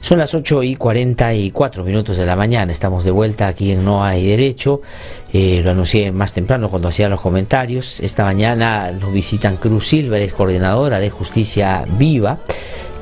Son las 8:44 de la mañana, estamos de vuelta aquí en No Hay Derecho. Lo anuncié más temprano cuando hacía los comentarios. Esta mañana nos visitan Cruz Silver, es coordinadora de Justicia Viva,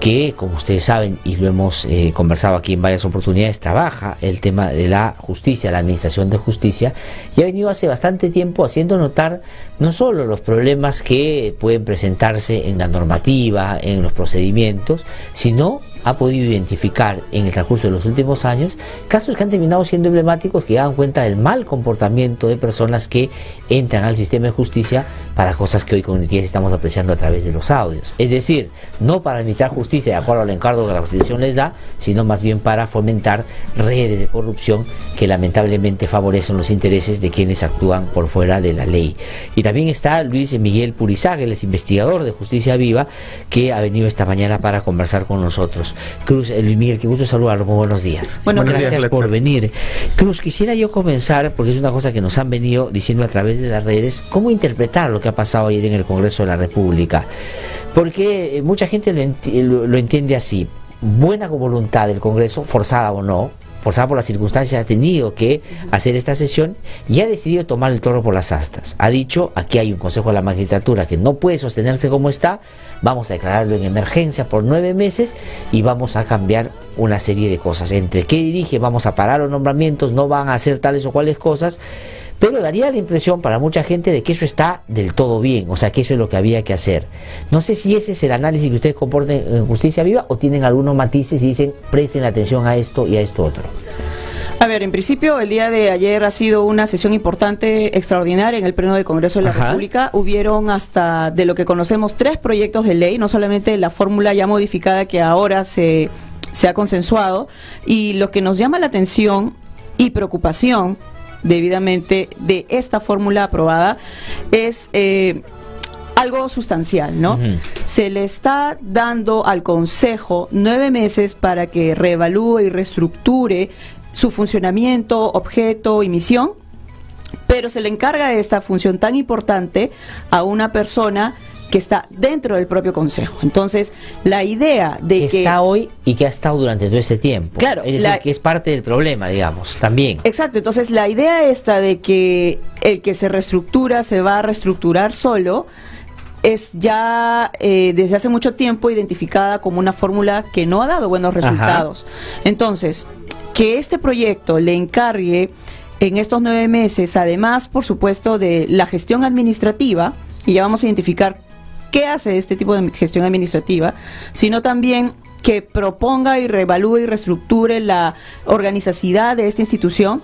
que, como ustedes saben y lo hemos conversado aquí en varias oportunidades, trabaja el tema de la justicia, la administración de justicia, y ha venido hace bastante tiempo haciendo notar no solo los problemas que pueden presentarse en la normativa, en los procedimientos, sino ha podido identificar en el transcurso de los últimos años casos que han terminado siendo emblemáticos, que dan cuenta del mal comportamiento de personas que entran al sistema de justicia para cosas que hoy con nitidez estamos apreciando a través de los audios. Es decir, no para administrar justicia de acuerdo al encargo que la Constitución les da, sino más bien para fomentar redes de corrupción que lamentablemente favorecen los intereses de quienes actúan por fuera de la ley. Y también está Luis Miguel Purizaga, él es investigador de Justicia Viva, que ha venido esta mañana para conversar con nosotros. Cruz, Luis Miguel, qué gusto saludarlo, muy buenos días. Buenos días, gracias por venir. Cruz, quisiera yo comenzar, porque es una cosa que nos han venido diciendo a través de las redes, cómo interpretar lo que ha pasado ayer en el Congreso de la República, porque mucha gente lo entiende así: buena voluntad del Congreso, forzada o no, forzada por las circunstancias, ha tenido que hacer esta sesión y ha decidido tomar el toro por las astas. Ha dicho: aquí hay un Consejo de la Magistratura que no puede sostenerse como está, vamos a declararlo en emergencia por 9 meses y vamos a cambiar una serie de cosas. Entre qué dirige, vamos a parar los nombramientos, no van a hacer tales o cuales cosas, pero daría la impresión para mucha gente de que eso está del todo bien, o sea, que eso es lo que había que hacer. No sé si ese es el análisis que ustedes comporten en Justicia Viva, o tienen algunos matices y dicen: presten atención a esto y a esto otro. A ver, en principio el día de ayer ha sido una sesión importante, extraordinaria en el Pleno del Congreso de la República. Hubieron hasta, de lo que conocemos, 3 proyectos de ley, no solamente la fórmula ya modificada que ahora se ha consensuado, y lo que nos llama la atención y preocupación debidamente de esta fórmula aprobada es algo sustancial, ¿no? Se le está dando al Consejo 9 meses para que reevalúe y reestructure su funcionamiento, objeto y misión, pero se le encarga esta función tan importante a una persona que está dentro del propio Consejo. Entonces, la idea de que está hoy y que ha estado durante todo este tiempo. Claro, es decir, que es parte del problema, digamos, también. Exacto. Entonces, la idea esta de que el que se reestructura se va a reestructurar solo es ya desde hace mucho tiempo identificada como una fórmula que no ha dado buenos resultados. Entonces, que este proyecto le encargue en estos 9 meses, además, por supuesto, de la gestión administrativa, y ya vamos a identificar qué hace este tipo de gestión administrativa, sino también que proponga y reevalúe y reestructure la organizacidad de esta institución.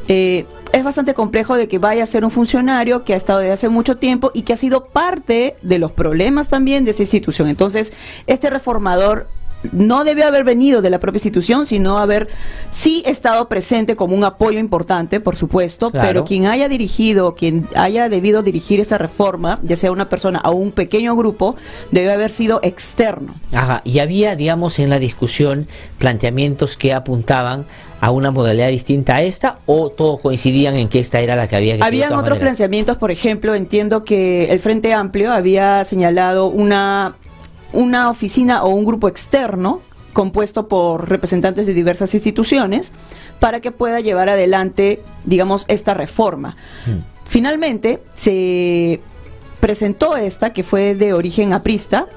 Es bastante complejo de que vaya a ser un funcionario que ha estado desde hace mucho tiempo y que ha sido parte de los problemas también de esa institución. Entonces, este reformador no debe haber venido de la propia institución, sino haber sí estado presente como un apoyo importante, por supuesto, claro. Pero quien haya dirigido, quien haya debido dirigir esa reforma, ya sea una persona o un pequeño grupo, debe haber sido externo. Y había, digamos, en la discusión planteamientos que apuntaban a una modalidad distinta a esta, o todos coincidían en que esta era la que había que seguir. Habían otros planteamientos, por ejemplo, entiendo que el Frente Amplio había señalado una oficina o un grupo externo compuesto por representantes de diversas instituciones para que pueda llevar adelante, digamos, esta reforma. Finalmente se presentó esta, que fue de origen aprista,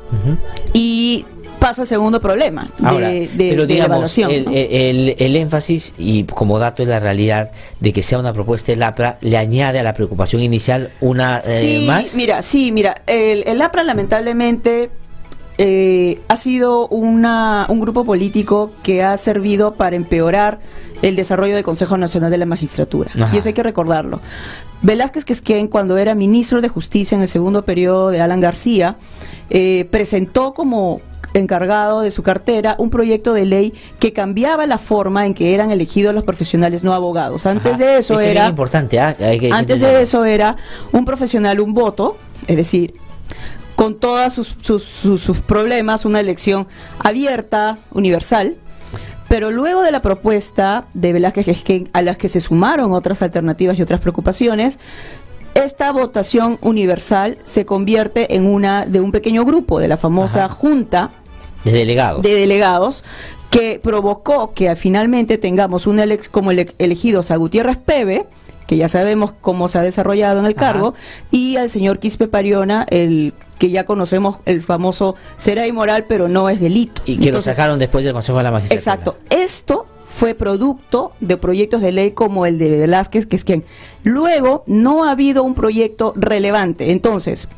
y paso al segundo problema pero digamos, evaluación, ¿no? el énfasis, y como dato es la realidad, de que sea una propuesta del APRA, le añade a la preocupación inicial una más. Mira, el APRA lamentablemente ha sido un grupo político que ha servido para empeorar el desarrollo del Consejo Nacional de la Magistratura. Y eso hay que recordarlo. Velázquez Quesquén, cuando era ministro de Justicia en el segundo periodo de Alan García, presentó como encargado de su cartera un proyecto de ley que cambiaba la forma en que eran elegidos los profesionales no abogados. Antes de eso era importante, antes de eso era un profesional, un voto, es decir, con todos sus problemas, una elección abierta, universal. Pero luego de la propuesta de Velázquez Quesquén, a las que se sumaron otras alternativas y otras preocupaciones, esta votación universal se convierte en una de un pequeño grupo, de la famosa junta de delegados, que provocó que finalmente tengamos como elegidos a Gutiérrez Peve, que ya sabemos cómo se ha desarrollado en el cargo, y al señor Quispe Pariona, el que ya conocemos, el famoso será inmoral pero no es delito. Y que lo sacaron después del Consejo de la Magistratura. Exacto. Esto fue producto de proyectos de ley como el de Velázquez, que es quien. Luego no ha habido un proyecto relevante. Entonces,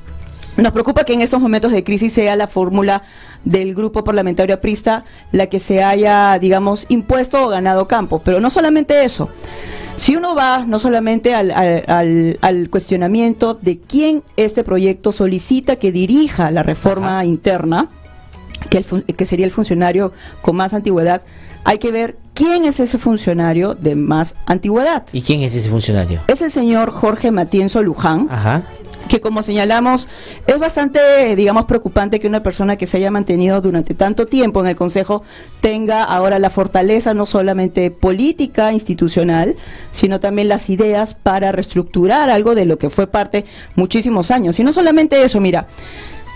nos preocupa que en estos momentos de crisis sea la fórmula del grupo parlamentario aprista la que se haya, digamos, impuesto o ganado campo. Pero no solamente eso. Si uno va no solamente al cuestionamiento de quién este proyecto solicita que dirija la reforma interna, que sería el funcionario con más antigüedad, hay que ver quién es ese funcionario de más antigüedad. ¿Y quién es ese funcionario? Es el señor Jorge Matienzo Luján, que, como señalamos, es bastante, digamos, preocupante que una persona que se haya mantenido durante tanto tiempo en el Consejo tenga ahora la fortaleza no solamente política, institucional, sino también las ideas para reestructurar algo de lo que fue parte muchísimos años. Y no solamente eso, mira,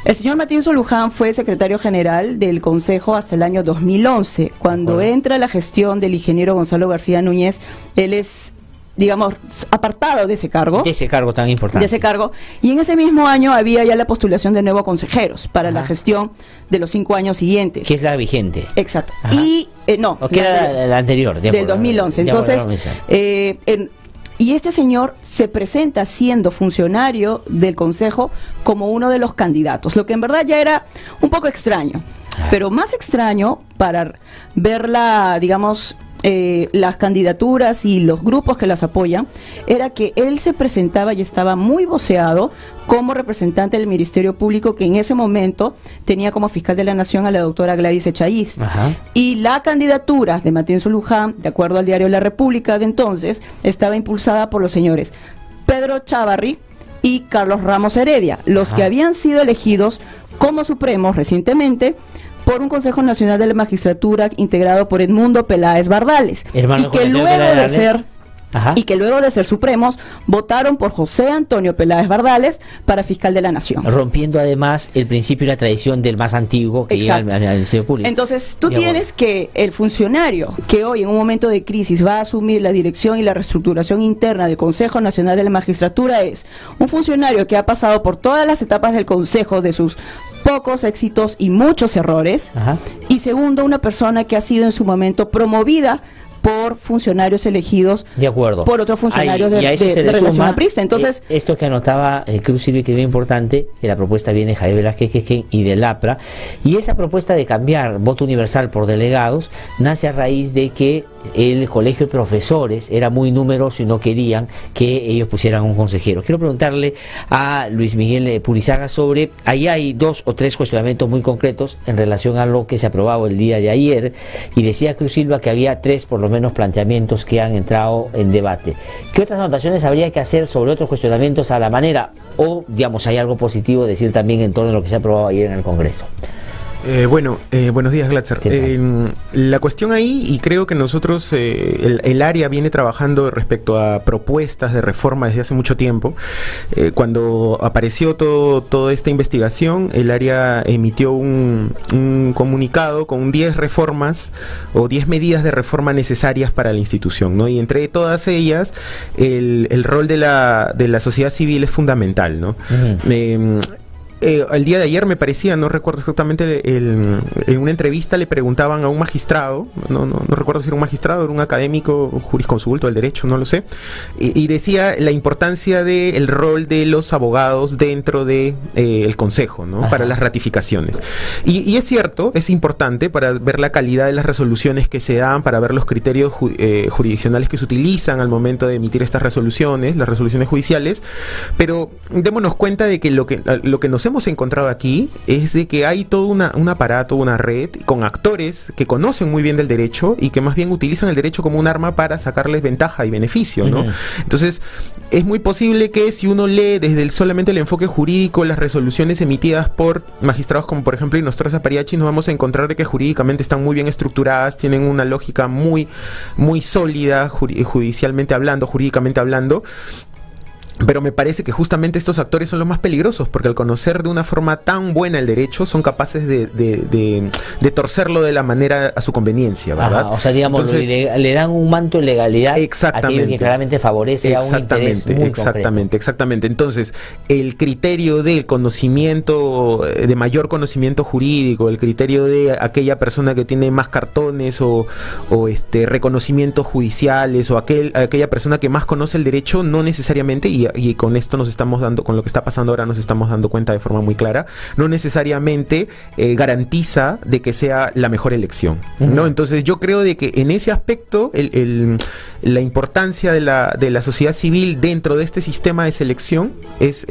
el señor Matienzo Luján fue secretario general del Consejo hasta el año 2011. Cuando entra la gestión del ingeniero Gonzalo García Núñez, él es, digamos, apartado de ese cargo. De ese cargo tan importante. De ese cargo. Y en ese mismo año había ya la postulación de nuevos consejeros para la gestión de los 5 años siguientes. Que es la vigente. Exacto. Y, no. ¿O que era la anterior? Del 2011. Entonces, y este señor se presenta siendo funcionario del Consejo como uno de los candidatos, lo que en verdad ya era un poco extraño. Pero más extraño para ver digamos, las candidaturas y los grupos que las apoyan, era que él se presentaba y estaba muy voceado como representante del Ministerio Público, que en ese momento tenía como fiscal de la Nación a la doctora Gladys Echaíz. Y la candidatura de Matienzo Luján, de acuerdo al diario La República de entonces, estaba impulsada por los señores Pedro Chávarri y Carlos Ramos Heredia, los que habían sido elegidos como supremos recientemente por un Consejo Nacional de la Magistratura integrado por Edmundo Peláez Bardales, y que luego de ser supremos votaron por José Antonio Peláez Bardales para fiscal de la Nación, rompiendo además el principio y la tradición del más antiguo que llega al Ministerio Público. Entonces tú tienes que el funcionario que hoy en un momento de crisis va a asumir la dirección y la reestructuración interna del Consejo Nacional de la Magistratura es un funcionario que ha pasado por todas las etapas del Consejo, de sus pocos éxitos y muchos errores, y segundo, una persona que ha sido en su momento promovida por funcionarios elegidos por otros funcionarios de relación aprista. Entonces, esto que anotaba Cruz Silva, que es muy importante, que la propuesta viene de Javier Velázquez y del APRA, y esa propuesta de cambiar voto universal por delegados nace a raíz de que el colegio de profesores era muy numeroso y no querían que ellos pusieran un consejero. Quiero preguntarle a Luis Miguel Purizaga sobre, ahí hay 2 o 3 cuestionamientos muy concretos en relación a lo que se aprobó el día de ayer, y decía Cruz Silva que había 3 por lo menos planteamientos que han entrado en debate. ¿Qué otras anotaciones habría que hacer sobre otros cuestionamientos a la manera, o digamos hay algo positivo decir también en torno a lo que se ha aprobado ayer en el Congreso? Buenos días, Glatzer. La cuestión ahí, y creo que nosotros, el área viene trabajando respecto a propuestas de reforma desde hace mucho tiempo. Cuando apareció toda esta investigación, el área emitió un comunicado con 10 reformas o 10 medidas de reforma necesarias para la institución, ¿no? Y entre todas ellas, el rol de la sociedad civil es fundamental, ¿no? El día de ayer me parecía, no recuerdo exactamente, en una entrevista le preguntaban a un magistrado, no recuerdo si era un magistrado, era un académico, jurisconsulto del derecho, no lo sé, y decía la importancia del rol de los abogados dentro de el Consejo, ¿no? Para las ratificaciones. Y es cierto, es importante para ver la calidad de las resoluciones que se dan, para ver los criterios jurisdiccionales que se utilizan al momento de emitir estas resoluciones, las resoluciones judiciales, pero démonos cuenta de que lo que nos hemos encontrado aquí es de que hay todo un aparato, una red con actores que conocen muy bien del derecho y que más bien utilizan el derecho como un arma para sacarles ventaja y beneficio, ¿no? Entonces, es muy posible que si uno lee desde solamente el enfoque jurídico las resoluciones emitidas por magistrados como por ejemplo Inostroza Zapariachi, nos vamos a encontrar de que jurídicamente están muy bien estructuradas, tienen una lógica muy sólida, judicialmente hablando, jurídicamente hablando. Pero me parece que justamente estos actores son los más peligrosos, porque al conocer de una forma tan buena el derecho, son capaces de torcerlo de la manera a su conveniencia, ¿verdad? Ajá, o sea, digamos, entonces, le dan un manto de legalidad a aquello que claramente favorece a un interés muy concreto. Exactamente. Entonces, el criterio del conocimiento, de mayor conocimiento jurídico, el criterio de aquella persona que tiene más cartones o reconocimientos judiciales, o aquella persona que más conoce el derecho, no necesariamente, y con esto nos estamos dando, con lo que está pasando ahora nos estamos dando cuenta de forma muy clara, no necesariamente garantiza de que sea la mejor elección, ¿no? Entonces yo creo de que en ese aspecto la importancia de la sociedad civil dentro de este sistema de selección es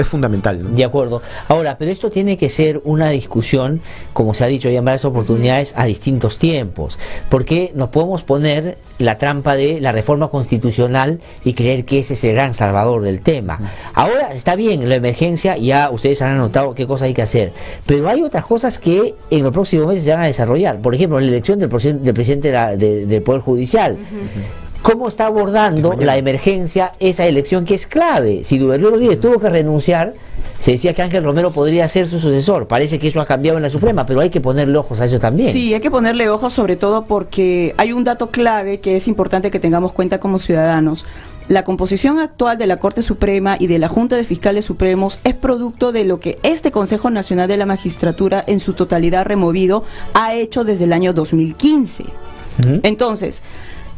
fundamental, ¿no? De acuerdo. Ahora, pero esto tiene que ser una discusión, como se ha dicho ya en varias oportunidades, a distintos tiempos, porque nos podemos poner la trampa de la reforma constitucional y creer que ese es el gran salvador del tema. Ahora está bien, la emergencia, ya ustedes han anotado qué cosas hay que hacer, pero hay otras cosas que en los próximos meses se van a desarrollar. Por ejemplo, la elección del presidente del Poder Judicial. ¿Cómo está abordando la emergencia esa elección que es clave? Si Duverger Rodríguez tuvo que renunciar, se decía que Ángel Romero podría ser su sucesor. Parece que eso ha cambiado en la Suprema, pero hay que ponerle ojos a eso también. Sí, hay que ponerle ojos, sobre todo porque hay un dato clave que es importante que tengamos cuenta como ciudadanos. La composición actual de la Corte Suprema y de la Junta de Fiscales Supremos es producto de lo que este Consejo Nacional de la Magistratura, en su totalidad removido, ha hecho desde el año 2015. Entonces,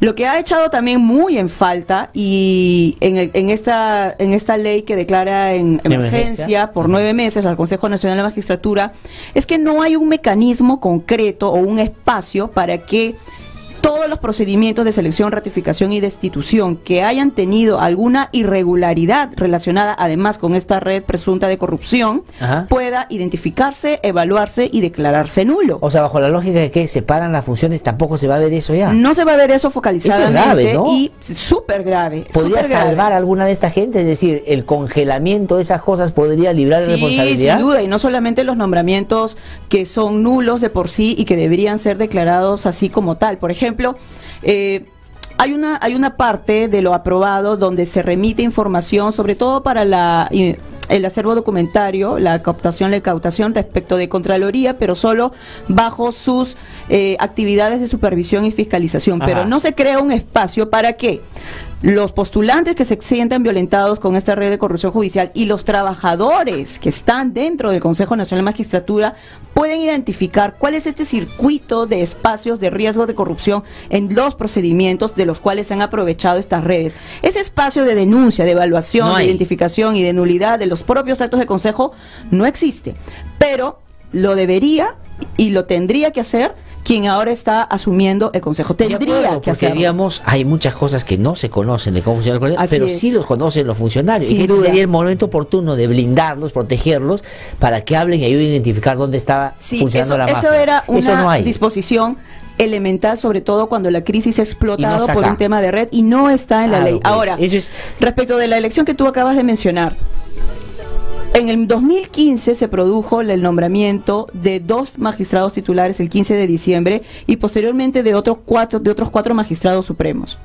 lo que ha echado también muy en falta, y en esta ley que declara en emergencia por 9 meses al Consejo Nacional de la Magistratura, es que no hay un mecanismo concreto o un espacio para que todos los procedimientos de selección, ratificación y destitución que hayan tenido alguna irregularidad relacionada además con esta red presunta de corrupción pueda identificarse, evaluarse y declararse nulo. O sea, bajo la lógica de que separan las funciones, tampoco se va a ver eso ya. No se va a ver eso focalizadamente. Eso es grave, ¿no? Y súper grave. ¿Podría salvar a alguna de esta gente? Es decir, el congelamiento de esas cosas podría librar de responsabilidad. Sin duda, y no solamente los nombramientos que son nulos de por sí y que deberían ser declarados así como tal. Por ejemplo, hay una parte de lo aprobado donde se remite información, sobre todo para el acervo documentario, la captación, la incautación respecto de Contraloría, pero solo bajo sus actividades de supervisión y fiscalización. Pero no se crea un espacio para que los postulantes que se sientan violentados con esta red de corrupción judicial y los trabajadores que están dentro del Consejo Nacional de Magistratura pueden identificar cuál es este circuito de espacios de riesgo de corrupción en los procedimientos de los cuales se han aprovechado estas redes. Ese espacio de denuncia, de evaluación, de identificación y de nulidad de los propios actos de consejo no existe, pero lo debería y lo tendría que hacer quien ahora está asumiendo el Consejo. Tendría que hacerlo. Digamos, hay muchas cosas que no se conocen de cómo funciona el Consejo, pero sí los conocen los funcionarios. Y este sería el momento oportuno de blindarlos, protegerlos, para que hablen y ayuden a identificar dónde estaba funcionando la mafia. Eso era una disposición elemental, sobre todo cuando la crisis ha explotado por un tema de red, y no está en la ley. Ahora, respecto de la elección que tú acabas de mencionar, en el 2015 se produjo el nombramiento de 2 magistrados titulares el 15 de diciembre y posteriormente de otros cuatro magistrados supremos.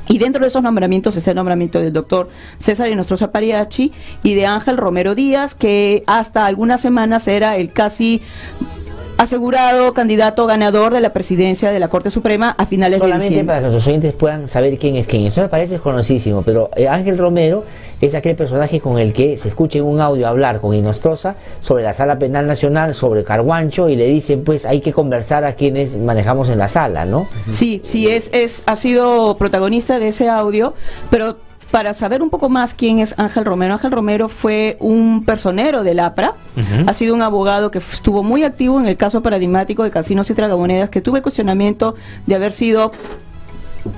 Y dentro de esos nombramientos está el nombramiento del doctor César Inostroza Pariachi y de Ángel Romero Díaz, que hasta algunas semanas era el casi asegurado candidato ganador de la presidencia de la Corte Suprema a finales de diciembre. Solamente para que los oyentes puedan saber quién es quién. Eso parece conocidísimo, pero Ángel Romero es aquel personaje con el que se escucha en un audio hablar con Inostroza sobre la Sala Penal Nacional, sobre Carhuancho, y le dicen, pues hay que conversar a quienes manejamos en la sala, ¿no? Sí, ha sido protagonista de ese audio, pero para saber un poco más quién es Ángel Romero fue un personero del APRA, ha sido un abogado que estuvo muy activo en el caso paradigmático de casinos y tragamonedas, que tuvo el cuestionamiento de haber sido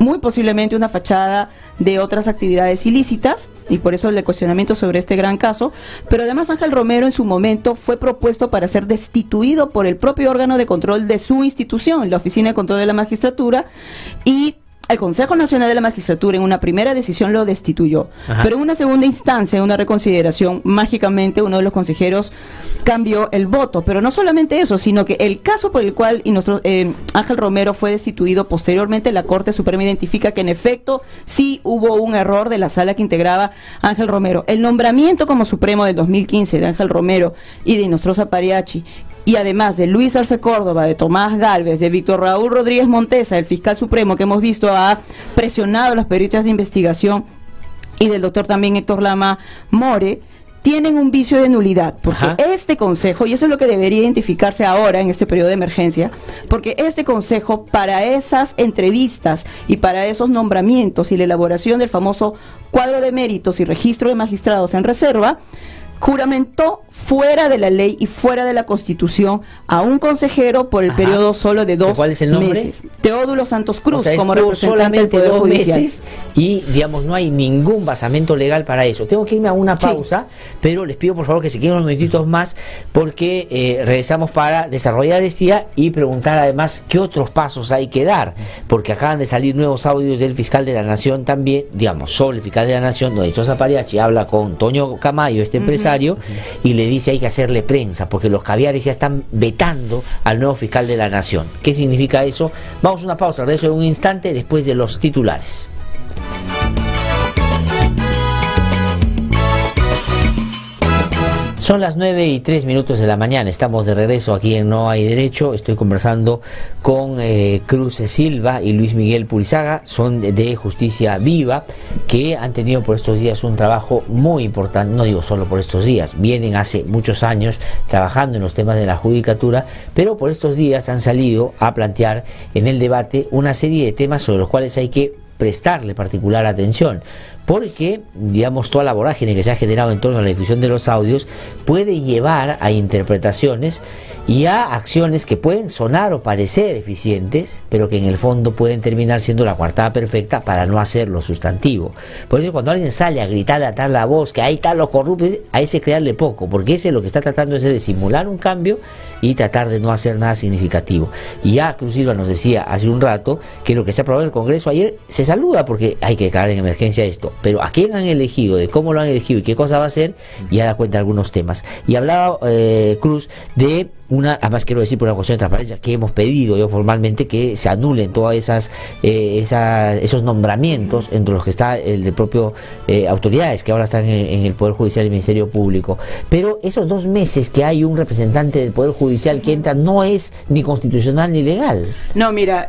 muy posiblemente una fachada de otras actividades ilícitas, y por eso el cuestionamiento sobre este gran caso. Pero además Ángel Romero en su momento fue propuesto para ser destituido por el propio órgano de control de su institución, la Oficina de Control de la Magistratura, y el Consejo Nacional de la Magistratura en una primera decisión lo destituyó, Ajá. pero en una segunda instancia, en una reconsideración, mágicamente uno de los consejeros cambió el voto. Pero no solamente eso, sino que el caso por el cual Ángel Romero fue destituido posteriormente, la Corte Suprema identifica que en efecto sí hubo un error de la sala que integraba Ángel Romero. El nombramiento como Supremo del 2015 de Ángel Romero y de Inostroza Pariachi, y además de Luis Arce Córdoba, de Tomás Gálvez, de Víctor Raúl Rodríguez Montesa, el fiscal supremo que hemos visto ha presionado las pericias de investigación, y del doctor también Héctor Lama More, tienen un vicio de nulidad, porque Ajá. este consejo, y eso es lo que debería identificarse ahora en este periodo de emergencia, porque este consejo, para esas entrevistas y para esos nombramientos y la elaboración del famoso cuadro de méritos y registro de magistrados en reserva, juramentó fuera de la ley y fuera de la Constitución a un consejero por el Ajá. periodo solo de 2 ¿Cuál es el nombre? meses. Teódulo Santos Cruz, O sea, como estuvo representante del solamente Poder 2 Judicial. meses y, digamos, no hay ningún basamento legal para eso. Tengo que irme a una pausa, pero les pido por favor que se queden unos minutitos más, porque regresamos para desarrollar este día y preguntar además qué otros pasos hay que dar, porque acaban de salir nuevos audios del fiscal de la Nación también, digamos, sobre el fiscal de la Nación, donde Inostroza Pariachi habla con Toño Camayo, este empresario, y le dice hay que hacerle prensa, porque los caviares ya están vetando al nuevo fiscal de la Nación. ¿Qué significa eso? Vamos a una pausa, regreso en un instante después de los titulares. Son las 9:03 de la mañana, estamos de regreso aquí en No Hay Derecho. Estoy conversando con Cruz Silva y Luis Miguel Purizaga, son de Justicia Viva, que han tenido por estos días un trabajo muy importante, no digo solo por estos días, vienen hace muchos años trabajando en los temas de la judicatura, pero por estos días han salido a plantear en el debate una serie de temas sobre los cuales hay que prestarle particular atención, porque, digamos, toda la vorágine que se ha generado en torno a la difusión de los audios puede llevar a interpretaciones y a acciones que pueden sonar o parecer eficientes, pero que en el fondo pueden terminar siendo la coartada perfecta para no hacerlo sustantivo. Por eso cuando alguien sale a gritar, a atar la voz, que ahí están los corruptos, a ese crearle poco, porque ese lo que está tratando es de simular un cambio y tratar de no hacer nada significativo. Y ya Cruz Silva nos decía hace un rato que lo que se aprobó en el Congreso ayer se saluda, porque hay que declarar en emergencia esto, pero a quién han elegido, de cómo lo han elegido y qué cosa va a hacer, ya da cuenta de algunos temas. Y hablaba Cruz de una, además quiero decir por una cuestión de transparencia, que hemos pedido yo formalmente que se anulen todas esos nombramientos, entre los que está el de propio autoridades que ahora están en el Poder Judicial y el Ministerio Público. Pero esos 2 meses que hay un representante del Poder Judicial que entra no es ni constitucional ni legal. No, mira,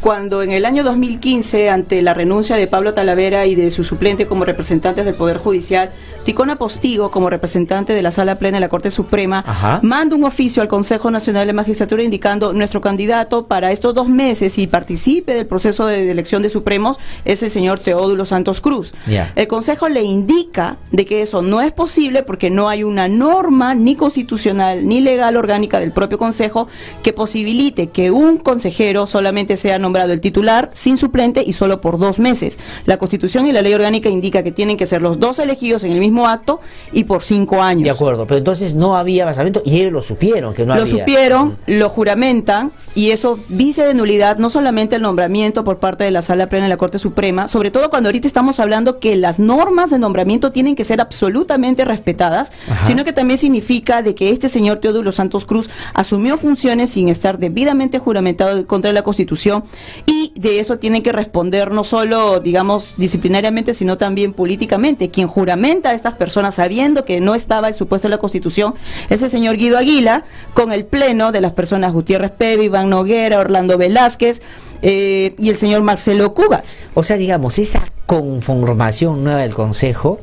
cuando en el año 2015, ante la renuncia de Pablo Talavera y de su suplente como representantes del Poder Judicial, Ticona Postigo, como representante de la Sala Plena de la Corte Suprema, Ajá. manda un oficio al Consejo Nacional de Magistratura indicando nuestro candidato para estos 2 meses y participe del proceso de elección de Supremos es el señor Teódulo Santos Cruz. Yeah. El Consejo le indica de que eso no es posible porque no hay una norma ni constitucional ni legal orgánica del propio Consejo que posibilite que un consejero solamente sea nombrado el titular sin suplente y solo por 2 meses. La Constitución y la ley orgánica indica que tienen que ser los 2 elegidos en el mismo acto y por 5 años. De acuerdo, pero entonces no había basamento y ellos lo supieron que no Lo había. supieron, lo juramentan y eso vicia de nulidad no solamente el nombramiento por parte de la Sala Plena de la Corte Suprema, sobre todo cuando ahorita estamos hablando que las normas de nombramiento tienen que ser absolutamente respetadas, Ajá. sino que también significa de que este señor Teódulo Santos Cruz asumió funciones sin estar debidamente juramentado contra la Constitución y de eso tienen que responder no solo, digamos, disciplinariamente, sino también políticamente. Quien juramenta a estas personas sabiendo que no estaba el supuesto en la Constitución es el señor Guido Aguila, con el pleno de las personas Gutiérrez Peve, Iván Noguera, Orlando Velázquez y el señor Marcelo Cubas. O sea, digamos, esa conformación nueva del Consejo,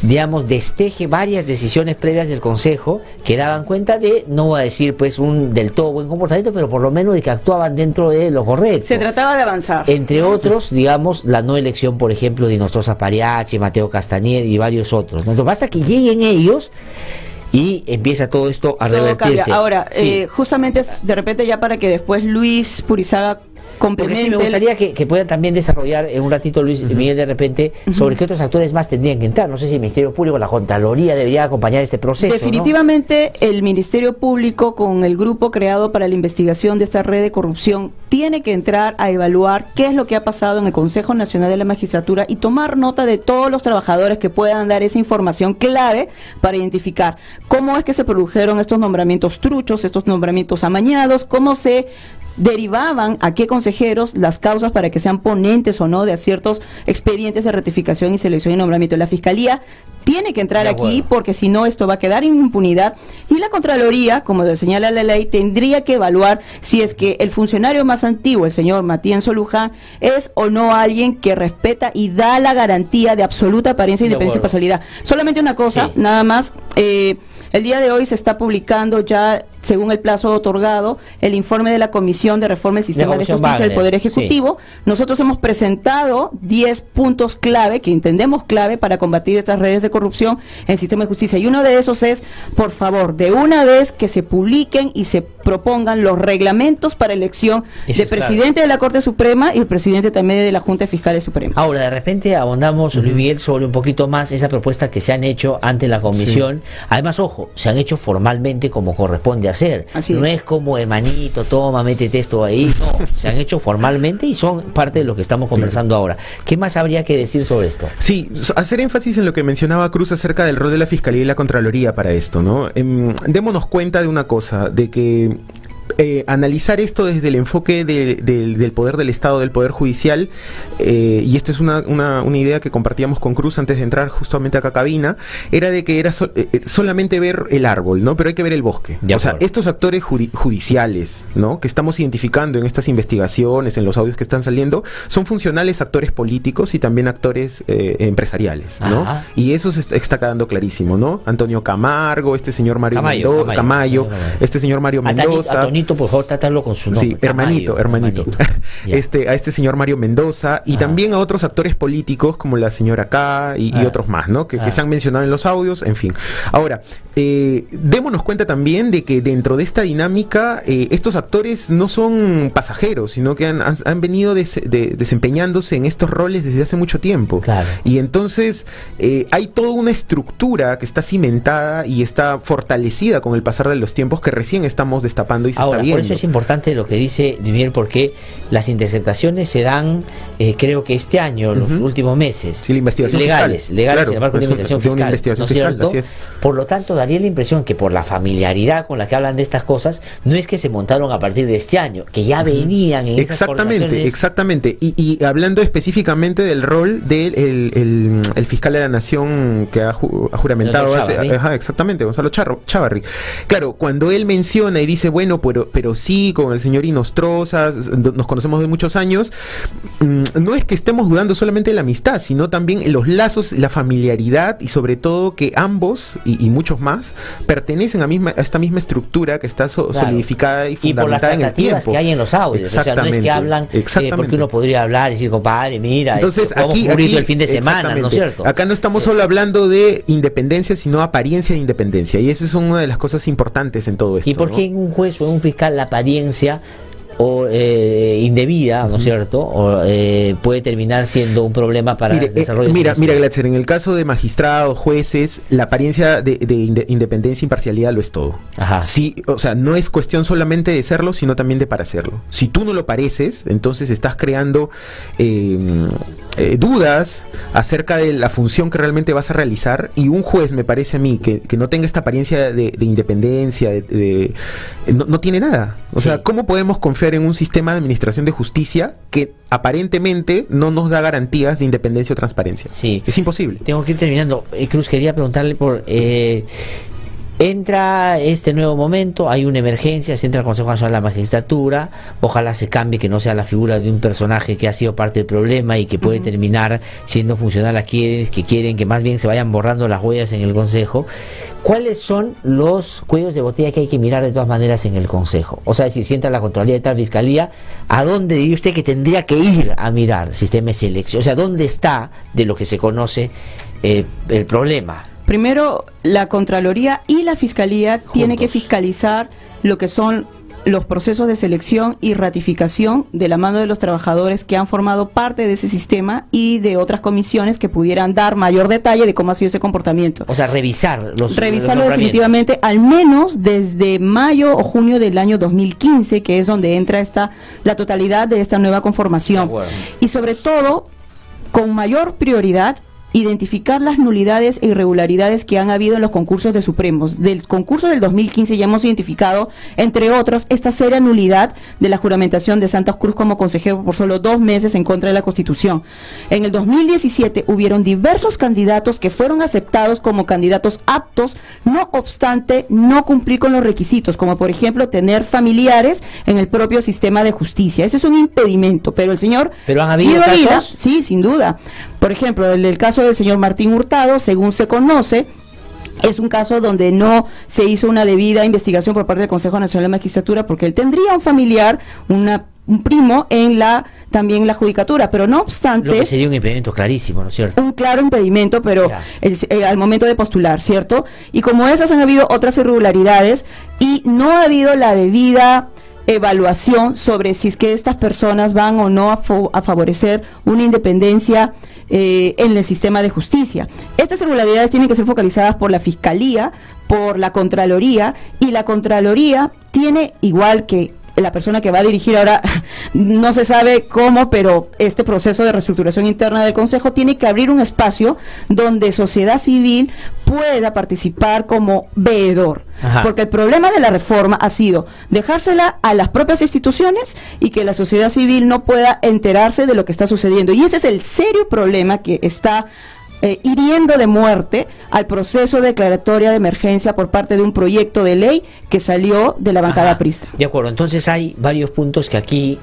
digamos, desteje varias decisiones previas del Consejo que daban cuenta de, no voy a decir pues un del todo buen comportamiento, pero por lo menos de que actuaban dentro de lo correcto. Se trataba de avanzar. Entre otros, digamos, la no elección, por ejemplo, de Inostroza Pariachi, Mateo Castañeda y varios otros, ¿no? Entonces, basta que lleguen ellos y empieza todo esto a Todo revertirse. cambia. Ahora, Sí. justamente de repente ya para que después Luis Purizaga complemente. Porque sí me gustaría que puedan también desarrollar en un ratito, Luis Miguel, de repente, sobre qué otros actores más tendrían que entrar. No sé si el Ministerio Público, la Contraloría debería acompañar este proceso. Definitivamente, ¿no? El Ministerio Público, con el grupo creado para la investigación de esta red de corrupción, tiene que entrar a evaluar qué es lo que ha pasado en el Consejo Nacional de la Magistratura y tomar nota de todos los trabajadores que puedan dar esa información clave para identificar cómo es que se produjeron estos nombramientos truchos, estos nombramientos amañados, cómo se derivaban a qué consejeros las causas para que sean ponentes o no de ciertos expedientes de ratificación y selección y nombramiento. La Fiscalía tiene que entrar aquí porque si no esto va a quedar en impunidad, y la Contraloría, como señala la ley, tendría que evaluar si es que el funcionario más antiguo, el señor Matienzo Luján, es o no alguien que respeta y da la garantía de absoluta apariencia, independencia y parcialidad. Solamente una cosa, nada más, el día de hoy se está publicando ya, según el plazo otorgado, el informe de la Comisión de Reforma del Sistema de Justicia del Poder Ejecutivo. Nosotros hemos presentado 10 puntos clave, que entendemos clave, para combatir estas redes de corrupción en el sistema de justicia. Y uno de esos es, por favor, de una vez que se publiquen y se propongan los reglamentos para elección del presidente de la Corte Suprema y el presidente también de la Junta de Fiscales Suprema. Ahora, de repente abondamos, Luis Miguel, sobre un poquito más esa propuesta que se han hecho ante la Comisión. Además, ojo, se han hecho formalmente como corresponde hacer. No es como hermanito, toma, métete esto ahí. No, se han hecho formalmente y son parte de lo que estamos conversando ahora. ¿Qué más habría que decir sobre esto? Sí, hacer énfasis en lo que mencionaba Cruz acerca del rol de la Fiscalía y la Contraloría para esto, ¿no? Démonos cuenta de una cosa, de que analizar esto desde el enfoque del poder del Estado, del poder judicial, y esto es una idea que compartíamos con Cruz antes de entrar justamente acá a cabina, era de que era solamente ver el árbol, ¿no? Pero hay que ver el bosque. O sea, estos actores judiciales, ¿no?, que estamos identificando en estas investigaciones, en los audios que están saliendo, son funcionales actores políticos y también actores empresariales, ¿no? Y eso está quedando clarísimo, ¿no? Antonio Camargo, este señor Mario Camayo, este señor Mario Mendoza. Por favor, tratarlo con su nombre. Sí, hermanito. A este señor Mario Mendoza y también a otros actores políticos como la señora K y otros más, ¿no? Que se han mencionado en los audios, en fin. Ahora, démonos cuenta también de que dentro de esta dinámica estos actores no son pasajeros, sino que han venido desempeñándose en estos roles desde hace mucho tiempo. Y entonces hay toda una estructura que está cimentada y está fortalecida con el pasar de los tiempos que recién estamos destapando y se está viendo. Por eso es importante lo que dice Miguel, porque las interceptaciones se dan, creo que este año, los últimos meses. Sí, la investigación legales, claro, en el marco de una investigación fiscal, ¿no es cierto? Por lo tanto, daría la impresión que por la familiaridad con la que hablan de estas cosas, no es que se montaron a partir de este año, que ya venían en esas coordinaciones. Exactamente. Y hablando específicamente del rol del el fiscal de la Nación que ha juramentado exactamente, Gonzalo Chávarri. Claro, cuando él menciona y dice, bueno, pero sí, con el señor Inostroza nos conocemos de muchos años, no es que estemos dudando solamente de la amistad, sino también los lazos, la familiaridad y sobre todo que ambos y muchos más pertenecen a esta misma estructura que está solidificada y fundamentada en el tiempo. Y por las tratativas que hay en los audios, o sea, no es que hablan porque uno podría hablar y decir, compadre, mira, entonces aquí el fin de semana, ¿no es cierto? Acá no estamos solo hablando de independencia, sino apariencia de independencia, y eso es una de las cosas importantes en todo esto. ¿Y por qué en un juez o en un fiscal la apariencia o indebida, ¿no es cierto? O puede terminar siendo un problema para el desarrollo. Mira, Glatzer, en el caso de magistrados, jueces, la apariencia de independencia e imparcialidad lo es todo. Sí, o sea, no es cuestión solamente de serlo, sino también de parecerlo. Si tú no lo pareces, entonces estás creando dudas acerca de la función que realmente vas a realizar, y un juez, me parece a mí, que no tenga esta apariencia de independencia, no tiene nada. O sea, ¿cómo podemos confiar en un sistema de administración de justicia que aparentemente no nos da garantías de independencia o transparencia? Es imposible. Tengo que ir terminando. Cruz, quería preguntarle por... entra este nuevo momento, hay una emergencia, se entra al Consejo Nacional de la Magistratura, ojalá se cambie, que no sea la figura de un personaje que ha sido parte del problema y que puede terminar siendo funcional a quienes que quieren que más bien se vayan borrando las huellas en el Consejo. ¿Cuáles son los cuellos de botella que hay que mirar de todas maneras en el Consejo? O sea, si entra la Contraloría de la Fiscalía, ¿a dónde diría usted que tendría que ir a mirar sistema de selección? O sea, ¿dónde está de lo que se conoce el problema? Primero, la Contraloría y la Fiscalía tienen que fiscalizar lo que son los procesos de selección y ratificación de la mano de los trabajadores que han formado parte de ese sistema y de otras comisiones que pudieran dar mayor detalle de cómo ha sido ese comportamiento. O sea, revisarlo definitivamente, al menos desde mayo o junio del año 2015, que es donde entra la totalidad de esta nueva conformación. Y sobre todo, con mayor prioridad, identificar las nulidades e irregularidades que han habido en los concursos de Supremos. Del concurso del 2015 ya hemos identificado, entre otros, esta seria nulidad de la juramentación de Santos Cruz como consejero por solo 2 meses en contra de la Constitución. En el 2017 hubieron diversos candidatos que fueron aceptados como candidatos aptos, no obstante no cumplir con los requisitos, como por ejemplo tener familiares en el propio sistema de justicia. Ese es un impedimento, pero el señor... ¿Pero han habido casos? Sí, sin duda. Por ejemplo, el caso del señor Martín Hurtado, según se conoce, es un caso donde no se hizo una debida investigación por parte del Consejo Nacional de Magistratura, porque él tendría un familiar, un primo también la judicatura, pero no obstante... Lo que sería un impedimento clarísimo, ¿no es cierto? Un claro impedimento, pero al momento de postular, ¿cierto? Y como esas han habido otras irregularidades y no ha habido la debida evaluación sobre si es que estas personas van o no a favorecer una independencia en el sistema de justicia. Estas irregularidades tienen que ser focalizadas por la Fiscalía, por la Contraloría, y la Contraloría tiene, igual que la persona que va a dirigir ahora, no se sabe cómo, pero este proceso de reestructuración interna del Consejo tiene que abrir un espacio donde sociedad civil pueda participar como veedor. Porque el problema de la reforma ha sido dejársela a las propias instituciones y que la sociedad civil no pueda enterarse de lo que está sucediendo. Y ese es el serio problema que está hiriendo de muerte al proceso de declaratoria de emergencia por parte de un proyecto de ley que salió de la bancada aprista. De acuerdo, entonces hay varios puntos que aquí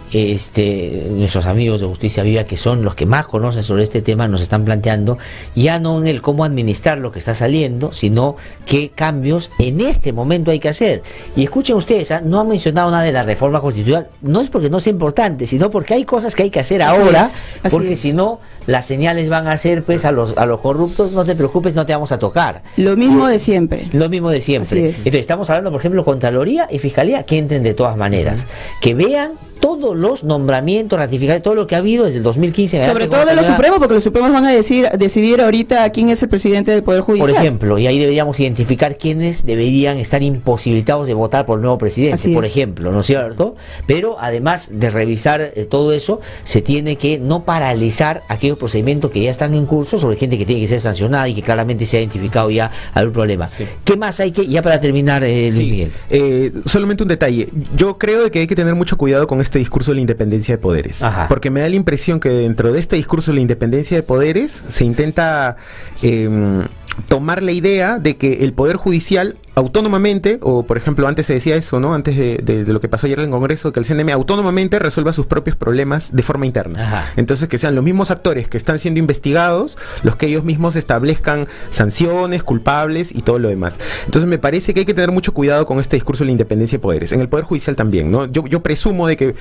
nuestros amigos de Justicia Viva, que son los que más conocen sobre este tema, nos están planteando, ya no en el cómo administrar lo que está saliendo, sino qué cambios en este momento hay que hacer. Y escuchen ustedes, no han mencionado nada de la reforma constitucional, no es porque no sea importante, sino porque hay cosas que hay que hacer ahora, porque si no, las señales van a ser pues a los corruptos: no te preocupes, no te vamos a tocar. Lo mismo de siempre. Lo mismo de siempre. Entonces estamos hablando, por ejemplo, Contraloría y Fiscalía, que entren de todas maneras, que vean todos los nombramientos, ratificados, todo lo que ha habido desde el 2015. Sobre todo de los Supremos, porque los Supremos van a decidir ahorita quién es el presidente del Poder Judicial. Por ejemplo, y ahí deberíamos identificar quiénes deberían estar imposibilitados de votar por el nuevo presidente, por ejemplo, ¿no es cierto? Pero además de revisar todo eso, se tiene que no paralizar aquellos procedimientos que ya están en curso sobre gente que tiene que ser sancionada y que claramente se ha identificado ya algún problema. ¿Qué más hay que, ya para terminar, Luis Miguel? Solamente un detalle. Yo creo que hay que tener mucho cuidado con este discurso de la independencia de poderes, porque me da la impresión que dentro de este discurso de la independencia de poderes se intenta tomar la idea de que el Poder Judicial autónomamente, o por ejemplo antes se decía eso, ¿no? Antes de lo que pasó ayer en el Congreso, que el CNM autónomamente resuelva sus propios problemas de forma interna. Entonces que sean los mismos actores que están siendo investigados los que ellos mismos establezcan sanciones, culpables y todo lo demás. Entonces me parece que hay que tener mucho cuidado con este discurso de la independencia de poderes. En el Poder Judicial también, ¿no? Yo presumo de que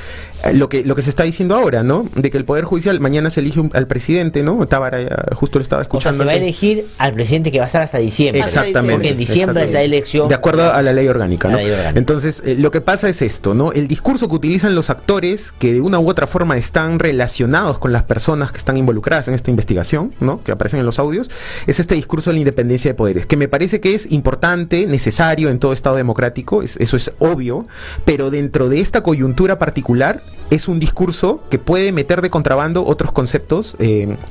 lo que se está diciendo ahora, ¿no? De que el Poder Judicial mañana se elige al presidente, ¿no? Tábara, justo lo estaba escuchando. O sea, se va a elegir al presidente que va a estar hasta diciembre. Exactamente. Porque en diciembre es la elección. De acuerdo a la ley orgánica, ¿no? Entonces, lo que pasa es esto, ¿no? El discurso que utilizan los actores que de una u otra forma están relacionados con las personas que están involucradas en esta investigación, ¿no? Que aparecen en los audios, es este discurso de la independencia de poderes, que me parece que es importante, necesario en todo Estado democrático, eso es obvio, pero dentro de esta coyuntura particular es un discurso que puede meter de contrabando otros conceptos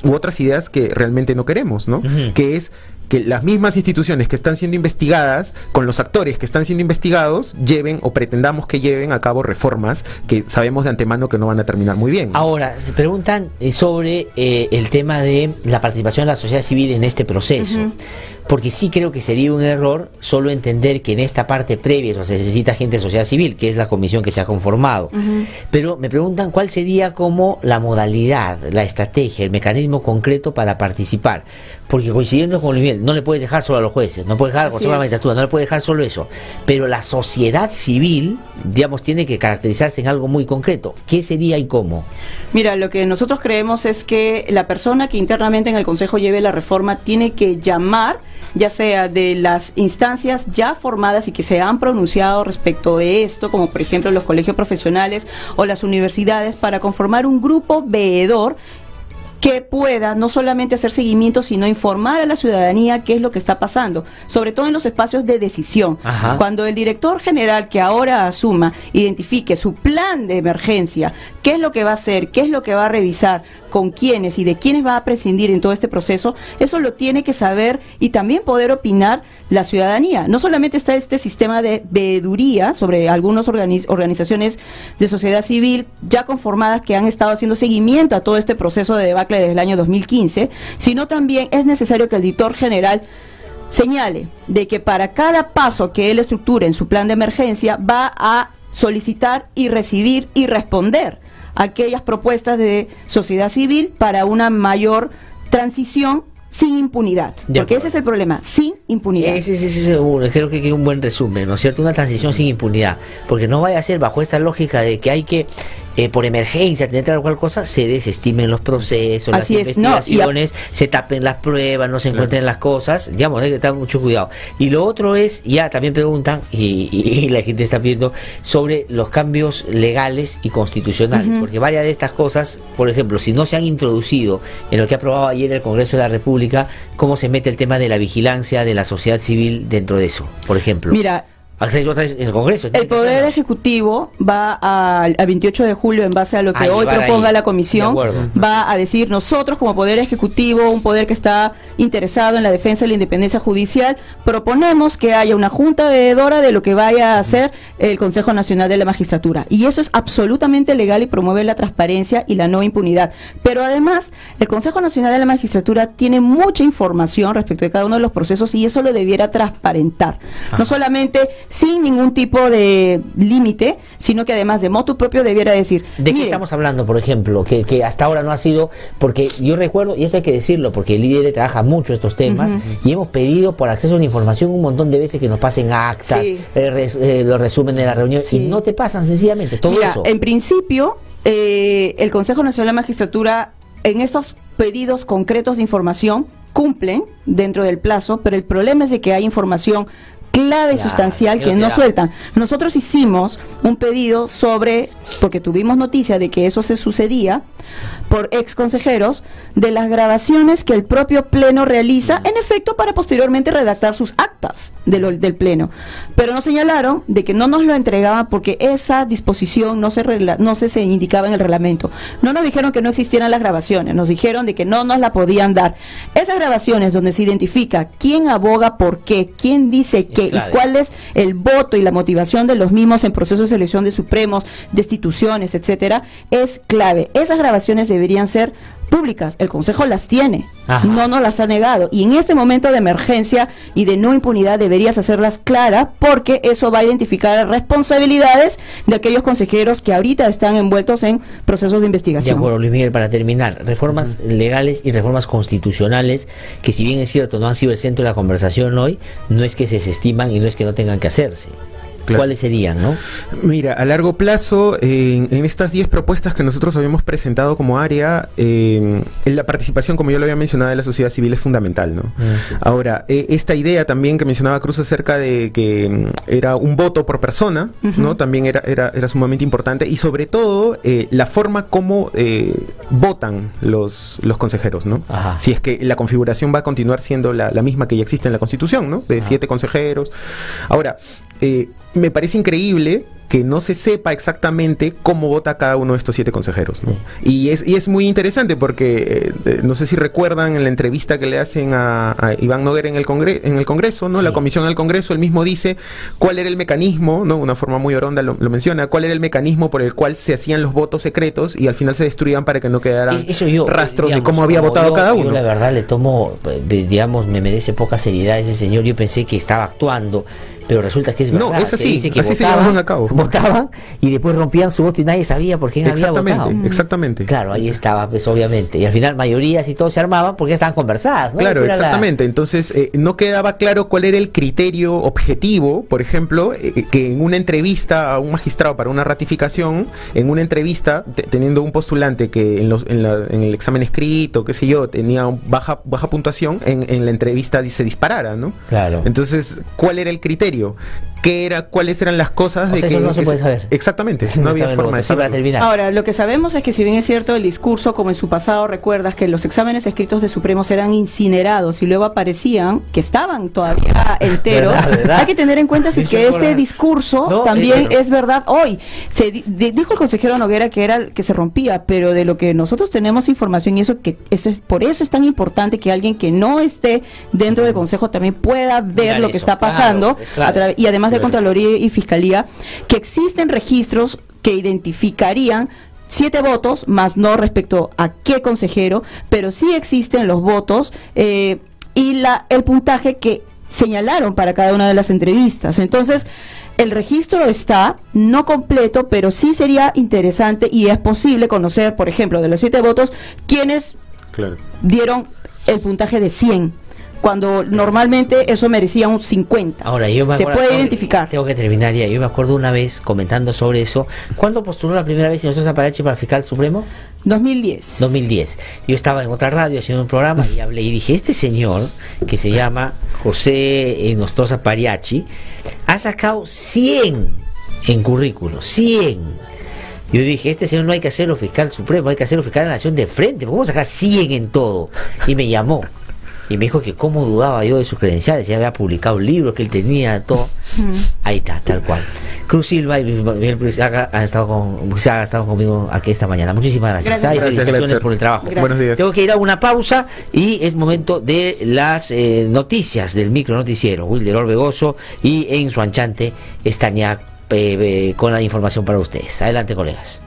u otras ideas que realmente no queremos, ¿no? Que es que las mismas instituciones que están siendo investigadas, con los actores que están siendo investigados, lleven o pretendamos que lleven a cabo reformas que sabemos de antemano que no van a terminar muy bien, ¿no? Ahora, se preguntan sobre el tema de la participación de la sociedad civil en este proceso. Porque sí creo que sería un error solo entender que en esta parte previa se necesita gente de sociedad civil, que es la comisión que se ha conformado. Pero me preguntan cuál sería como la modalidad, la estrategia, el mecanismo concreto para participar. Porque coincidiendo con Luis Miguel, no le puedes dejar solo a los jueces, no puedes dejar solo a la magistratura, no le puedes dejar solo eso. Pero la sociedad civil, digamos, tiene que caracterizarse en algo muy concreto. ¿Qué sería y cómo? Mira, lo que nosotros creemos es que la persona que internamente en el Consejo lleve la reforma tiene que llamar ya sea de las instancias ya formadas y que se han pronunciado respecto de esto, como por ejemplo los colegios profesionales o las universidades, para conformar un grupo veedor que pueda no solamente hacer seguimiento, sino informar a la ciudadanía qué es lo que está pasando, sobre todo en los espacios de decisión. Ajá. Cuando el director general que ahora asuma identifique su plan de emergencia, qué es lo que va a hacer, qué es lo que va a revisar, con quiénes y de quiénes va a prescindir en todo este proceso, eso lo tiene que saber y también poder opinar la ciudadanía. No solamente está este sistema de veeduría sobre algunas organizaciones de sociedad civil ya conformadas que han estado haciendo seguimiento a todo este proceso de debacle desde el año 2015, sino también es necesario que el director general señale de que para cada paso que él estructure en su plan de emergencia va a solicitar y recibir y responder aquellas propuestas de sociedad civil para una mayor transición sin impunidad, porque ese es el problema, sin impunidad. Ese creo que es un buen resumen, ¿no es cierto? Una transición sin impunidad, porque no vaya a ser bajo esta lógica de que hay que por emergencia tener tal o cual cosa, se desestimen los procesos, así las investigaciones, se tapen las pruebas, no se encuentren las cosas, digamos, hay que tener mucho cuidado. Y lo otro es, ya también preguntan, y la gente está pidiendo, sobre los cambios legales y constitucionales, porque varias de estas cosas, por ejemplo, si no se han introducido en lo que ha aprobado ayer el Congreso de la República, ¿cómo se mete el tema de la vigilancia de la sociedad civil dentro de eso, por ejemplo? Mira, en el Congreso. El Poder Ejecutivo va al 28 de julio, en base a lo que hoy proponga la Comisión, va a decir: nosotros como Poder Ejecutivo, un poder que está interesado en la defensa de la independencia judicial, proponemos que haya una junta veedora de lo que vaya a hacer el Consejo Nacional de la Magistratura. Y eso es absolutamente legal y promueve la transparencia y la no impunidad. Pero además, el Consejo Nacional de la Magistratura tiene mucha información respecto de cada uno de los procesos y eso lo debiera transparentar. No solamente sin ningún tipo de límite, sino que además de motu propio debiera decir... ¿De qué estamos hablando, por ejemplo? Que hasta ahora no ha sido, porque yo recuerdo, y esto hay que decirlo, porque el IDR trabaja mucho estos temas, y hemos pedido por acceso a la información un montón de veces que nos pasen actas, los resumen de la reunión, y no te pasan sencillamente todo eso. En principio, el Consejo Nacional de la Magistratura, en estos pedidos concretos de información, cumplen dentro del plazo, pero el problema es de que hay información clave y sustancial que no sueltan. Nosotros hicimos un pedido porque tuvimos noticia de que eso se sucedía por ex consejeros, de las grabaciones que el propio Pleno realiza, en efecto, para posteriormente redactar sus actas del Pleno. Pero nos señalaron de que no nos lo entregaban porque esa disposición no se indicaba en el reglamento. No nos dijeron que no existieran las grabaciones, nos dijeron de que no nos la podían dar. Esas grabaciones donde se identifica quién aboga por qué, quién dice qué y cuál es el voto y la motivación de los mismos en procesos de selección de supremos, destituciones, etcétera, es clave. Esas grabaciones deberían ser públicas, el Consejo las tiene, no nos las ha negado, y en este momento de emergencia y de no impunidad deberías hacerlas claras, porque eso va a identificar responsabilidades de aquellos consejeros que ahorita están envueltos en procesos de investigación. De acuerdo, Luis Miguel, para terminar, reformas legales y reformas constitucionales, que si bien es cierto no han sido el centro de la conversación hoy, no es que se desestiman y no es que no tengan que hacerse. ¿Cuáles serían, no? Mira, a largo plazo, en estas 10 propuestas que nosotros habíamos presentado como área, la participación, como yo lo había mencionado, de la sociedad civil es fundamental, ¿no? Ahora, esta idea también que mencionaba Cruz acerca de que era un voto por persona, ¿no? También era sumamente importante, y sobre todo la forma como votan los consejeros, ¿no? Si es que la configuración va a continuar siendo la misma que ya existe en la Constitución, ¿no? De 7 consejeros. Ahora, me parece increíble que no se sepa exactamente cómo vota cada uno de estos 7 consejeros, ¿no? Y es muy interesante porque no sé si recuerdan en la entrevista que le hacen a Iván Noguera en el Congreso, ¿no? La comisión del Congreso, él mismo dice cuál era el mecanismo, ¿no? Una forma muy oronda lo menciona, cuál era el mecanismo por el cual se hacían los votos secretos y al final se destruían para que no quedaran rastros de cómo había votado cada uno. Yo la verdad le tomo, digamos, me merece poca seriedad ese señor. Yo pensé que estaba actuando, pero resulta que es verdad. No, es así, dice que así se llevan a cabo. votaban y después rompían su voto y nadie sabía por quién había votado. Exactamente. Claro, ahí estaba, pues obviamente. Y al final mayorías y todo se armaban porque estaban conversadas, ¿no? Claro, exactamente. Entonces, no quedaba claro cuál era el criterio objetivo, por ejemplo, que en una entrevista a un magistrado para una ratificación, en una entrevista, teniendo un postulante que en el examen escrito, qué sé yo, tenía baja puntuación, en la entrevista se disparara, ¿no? Claro. Entonces, ¿cuál era el criterio? ¿Cuáles eran las cosas de que eso no se puede saber? Exactamente, no había forma de saberlo. Ahora, lo que sabemos es que si bien es cierto el discurso, como en su pasado recuerdas que los exámenes escritos de Supremos eran incinerados y luego aparecían que estaban todavía enteros, ¿verdad? Hay que tener en cuenta si es que este discurso también es verdad hoy. Dijo el consejero Noguera que era el que se rompía, pero de lo que nosotros tenemos información y por eso es tan importante que alguien que no esté dentro del Consejo también pueda ver lo que está pasando, y además de Contraloría y Fiscalía, que existen registros que identificarían 7 votos, más no respecto a qué consejero, pero sí existen los votos y el puntaje que señalaron para cada una de las entrevistas. Entonces, el registro está, no completo, pero sí sería interesante y es posible conocer, por ejemplo, de los 7 votos, quienes dieron el puntaje de 100. Cuando normalmente eso merecía un 50. Ahora, yo me acuerdo, se puede identificar. Tengo que terminar ya. Yo me acuerdo una vez comentando sobre eso. ¿Cuándo postuló la primera vez Ignacio Zaparachi para fiscal supremo? 2010. 2010. Yo estaba en otra radio haciendo un programa y hablé y dije, este señor, que se llama José Nostroza Pariachi, ha sacado 100 en currículo. 100. Yo dije, este señor no hay que hacerlo fiscal supremo, hay que hacerlo fiscal de la nación de frente. ¿Cómo sacar 100 en todo? Y me llamó. Y me dijo que cómo dudaba yo de sus credenciales, ya había publicado libros que él tenía, todo. Ahí está, tal cual. Cruz Silva y Luis Miguel Brizaga han estado conmigo aquí esta mañana. Muchísimas gracias. Felicitaciones por el trabajo. Buenos días. Tengo que ir a una pausa y es momento de las noticias del micro noticiero. Wilder Orbegoso y Enzo Anchante Estañac con la información para ustedes. Adelante, colegas.